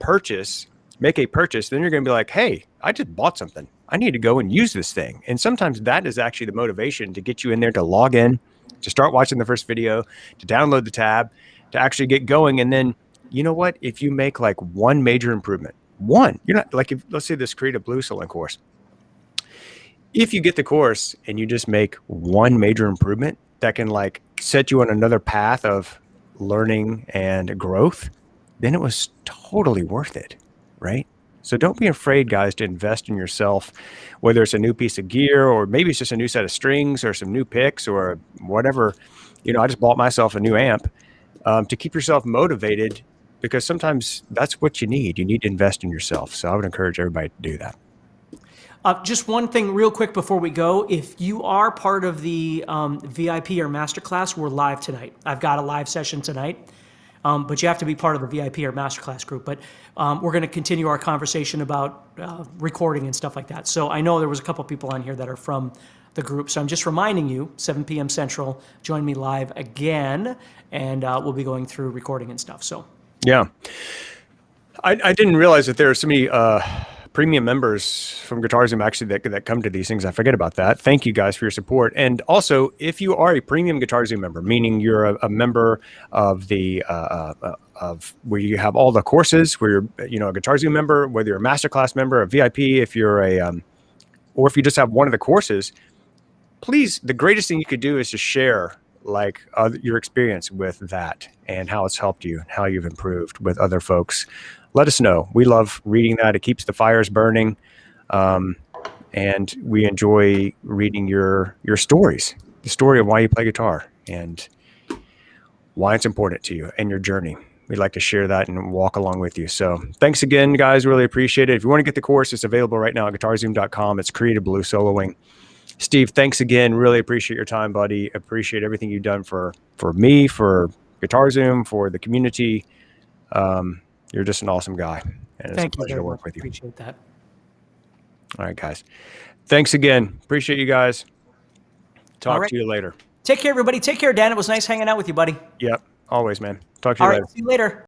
make a purchase, then you're going to be like, hey, I just bought something. I need to go and use this thing. And sometimes that is actually the motivation to get you in there to log in, to start watching the first video, to download the tab, to actually get going. And then, you know what? If you make like one major improvement, you're not like, let's say this Creative Blues soloing course. If you get the course and you just make one major improvement that can like set you on another path of learning and growth, then it was totally worth it. right? So don't be afraid, guys, to invest in yourself, whether it's a new piece of gear or maybe it's just a new set of strings or some new picks or whatever. I just bought myself a new amp to keep yourself motivated, because sometimes that's what you need. You need to invest in yourself. So I would encourage everybody to do that. Just one thing real quick before we go. If you are part of the VIP or masterclass, we're live tonight. I've got a live session tonight, but you have to be part of the VIP or masterclass group. But we're going to continue our conversation about recording and stuff like that. So I know there was a couple people on here that are from the group. So I'm just reminding you, 7 p.m. Central, join me live again, and we'll be going through recording and stuff. So yeah, I didn't realize that there are so many premium members from GuitarZoom actually that come to these things. I forget about that. Thank you guys for your support. And also, if you are a premium GuitarZoom member, meaning you're a member of the of where you have all the courses, where you're a GuitarZoom member, whether you're a masterclass member, a VIP, if you're or if you just have one of the courses, please, the greatest thing you could do is to share your experience with that and how it's helped you and how you've improved with other folks. Let us know. We love reading that. It keeps the fires burning. And we enjoy reading your stories, the story of why you play guitar and why it's important to you and your journey. We'd like to share that and walk along with you. So thanks again, guys. Really appreciate it. If you want to get the course, it's available right now at guitarzoom.com. It's Creative Blue Soloing. Steve, thanks again. Really appreciate your time, buddy. Appreciate everything you've done for me, for GuitarZoom, for the community. You're just an awesome guy, and it's a pleasure to work with you. Appreciate that. All right, guys. Thanks again. Appreciate you guys. Talk to you later. Take care, everybody. Take care, Dan. It was nice hanging out with you, buddy. Yep. Always, man. Talk to you later. See you later.